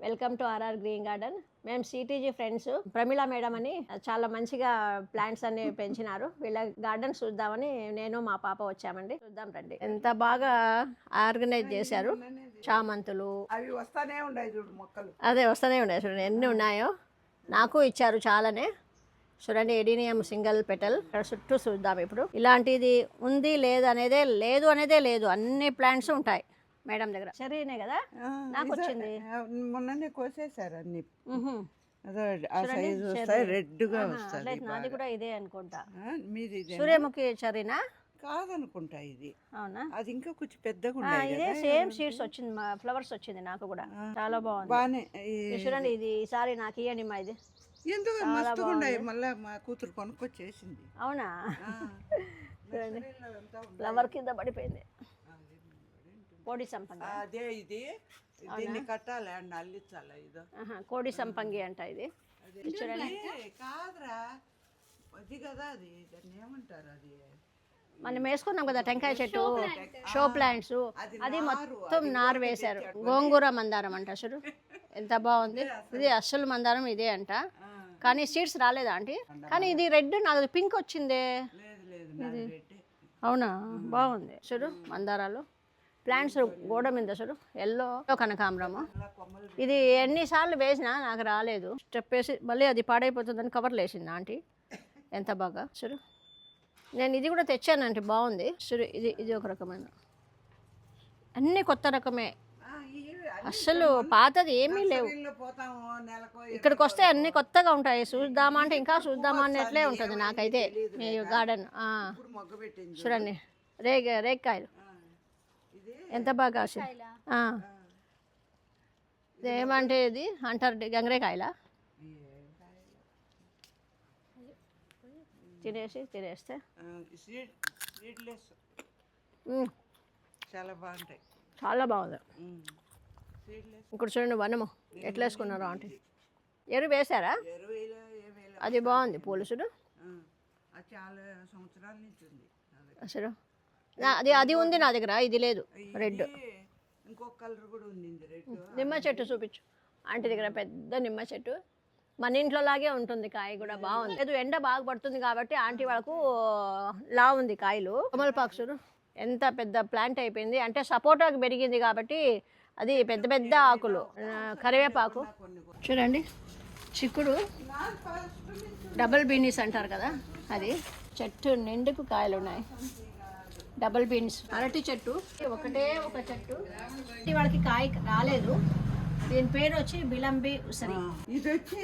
Welcome to RR green garden. మేము సిటీజీ friends. Pramila madam అని చాలా మంచిగా ప్లాంట్స్ అన్ని పెంచినారు. వీళ్ళ గార్డెన్ చూద్దామని నేను మా పాప వచ్చామండి. చూద్దాం రండి. ఎంత బాగా ఆర్గనైజ్ చేశారు. చామంతులు అవి వస్తానే ఉన్నాయి చూడు మొక్కలు. అదే వస్తూనే ఉన్నాయి చూడండి ఎన్ని ఉన్నాయో. నాకు ఇచ్చారు చాలానే. చూడండి ఎడీనియం సింగిల్ పెటల్. ఇక్కడ చుట్టూ చూద్దాం ఇప్పుడు. ఇలాంటిది ఉంది లేదు అనేదే లేదు. అన్ని ప్లాంట్స్ ఉంటాయి మేడం దగ్గర. సరేనే కదా నాకు వచ్చింది. మొన్ననే కోసేసారు అన్ని. రెడ్గా వస్తుంది. నాది కూడా ఇదే అనుకుంటా. మీది సూర్యముఖి చరీనా కాదనుకుంటా ఇది. అవునా? అది ఇంకా కొంచెం పెద్దగా ఇదే సేమ్ సీడ్స్ వచ్చింది, ఫ్లవర్స్ వచ్చింది నాకు కూడా. చాలా బాగుంది. బానే చూడండి ఇది ఈసారి నాకు ఇవ్వండి మా ఇది. ఎందుకు మస్తుగా ఉన్నాయి. మళ్ళీ మా కూతురు కొనుక్కొచ్చేసింది. అవునా? చూడండి ఫ్లవర్ కింద పడిపోయింది. కోడి సంపంగి అదే ఇది. దీన్ని కట్టాలి అండ్ అల్లించాలి. ఇదో కోడి సంపంగి అంట ఇది. చూడండి కాదురా, అది కదా, అది దాన్ని ఏమంటారు, అది మనం వేసుకున్నాం కదా టెంకాయ చెట్టు, షో ప్లాంట్స్. అది మొత్తం నారు వేశారు. గోంగూర మందారం అంట. అసలు ఎంత బాగుంది. ఇది అస్సలు మందారం ఇదే అంట. కానీ సీడ్స్ రాలేదా ఆంటీ? కానీ ఇది రెడ్, నాకు పింక్ వచ్చిందే. అవునా? బాగుంది. చూడు మందారాలు ప్లాంట్స్ గోడ మీద. చూడు ఎల్లో కనకాంబరము. ఇది ఎన్నిసార్లు వేసినా నాకు రాలేదు. స్టెప్ వేసి మళ్ళీ అది పాడైపోతుందని కవర్లు వేసింది ఆంటీ. ఎంత బాగా. చూడు నేను ఇది కూడా తెచ్చానంటే బాగుంది. చూడు ఇది ఒక రకమైన, అన్నీ కొత్త రకమే. అస్సలు పాతది ఏమీ లేవు. ఇక్కడికి వస్తే అన్ని కొత్తగా ఉంటాయి. చూద్దామా అంటే ఇంకా చూద్దామా అన్నట్లే ఉంటుంది నాకైతే మీ గార్డెన్. చూడండి రేక్కాయలు ఎంత బాగా అసలు. ఏమంటే ఇది అంటారు గంగరేకాయలా? తినేస్తే చాలా బాగుంటాయి. చాలా బాగుంది. ఇప్పుడు చూడండి వనము ఎట్లా వేసుకున్నారు అంటే. ఎరువు వేసారా? అది బాగుంది. పూలుసుడు చాలా సంవత్సరాల నుంచి ఉంది అసలు. అది ఉంది నా దగ్గర, ఇది లేదు. రెడ్ ఇంకొక కలర్ కూడా ఉంది. నిమ్మ చెట్టు చూపించు ఆంటీ దగ్గర. పెద్ద నిమ్మ చెట్టు మన ఇంట్లో లాగే ఉంటుంది. కాయ కూడా బాగుంది. లేదు ఎండ బాగా పడుతుంది కాబట్టి ఆంటీ వాళ్ళకు లా ఉంది కాయలు. కమలపాకు చూడు ఎంత పెద్ద ప్లాంట్ అయిపోయింది. అంటే సపోటాకు పెరిగింది కాబట్టి అది పెద్ద పెద్ద ఆకులు. కరివేపాకు చూడండి. చిక్కుడు డబల్ బీనీస్ అంటారు కదా, అది చెట్టు నిండుకు కాయలు ఉన్నాయి. Double beans. అరటి చెట్టు ఒకటే ఒక చెట్టు. వాళ్ళకి కాయ రాలేదు. దీని పేరు వచ్చి బిలంబి ఉసిరి. ఇది వచ్చి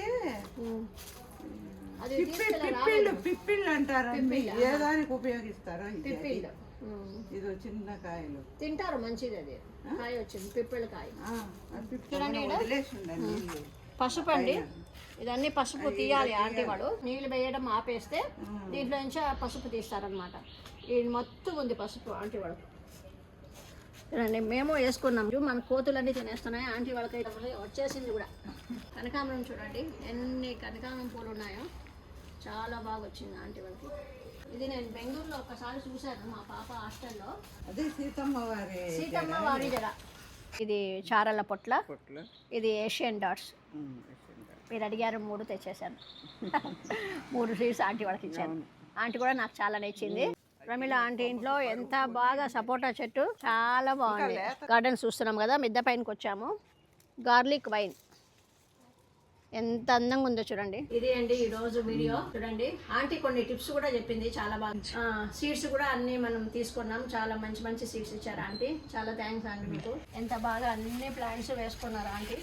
పిప్పిళ్ళు అంటారు. ఏ దానికి ఉపయోగిస్తారో. ఇది చిన్న కాయలు తింటారు, మంచిది. అది కాయ వచ్చింది పిప్పిళ్ళ కాయ. పసుపు అండి. ఇదన్నీ పసుపు తీయాలి ఆంటీ వాళ్ళు. నీళ్ళు వేయడం ఆపేస్తే దీంట్లో నుంచి పసుపు తీస్తారనమాట. ఇది మొత్తం ఉంది పసుపు ఆంటీ వాళ్ళకి. చూడండి మేము వేసుకున్నాం. మన కోతులన్నీ తినేస్తున్నాయి. ఆంటీ వాళ్ళకి వచ్చేసింది కూడా. కనకాంబరం చూడండి ఎన్ని కనకాంబరం పూలు ఉన్నాయో. చాలా బాగా వచ్చింది ఆంటీ వాళ్ళకి. ఇది నేను బెంగళూరులో ఒకసారి చూశాను మా పాప హాస్టల్లో. అదే సీతమ్మ వారి జర. ఇది చారల పొట్ల. ఇది ఏషియన్ డాట్స్. మీరు అడిగారు 3 తెచ్చేసాను. 3 సీడ్స్ ఆంటీ వాళ్ళకి ఇచ్చాను. ఆంటీ కూడా నాకు చాలా నచ్చింది. ప్రమీల ఆంటీ ఇంట్లో ఎంత బాగా సపోటా చెట్టు చాలా బాగుంది. గార్డెన్ చూస్తున్నాం కదా, మిద్దె పైనకి వచ్చాము. గార్లిక్ వైన్ ఎంత అందంగా ఉందో చూడండి. ఇది అండి ఈరోజు వీడియో. చూడండి ఆంటీ కొన్ని టిప్స్ కూడా చెప్పింది, చాలా బాగా. సీడ్స్ కూడా అన్ని మనం తీసుకున్నాం. చాలా మంచి మంచి సీడ్స్ ఇచ్చారు ఆంటీ. చాలా థ్యాంక్స్ ఆంటీ. మీకు ఎంత బాగా అన్ని ప్లాంట్స్ వేసుకున్నారు ఆంటీ.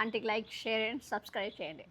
ఆంటీకి లైక్, షేర్ అండ్ సబ్స్క్రైబ్ చేయండి.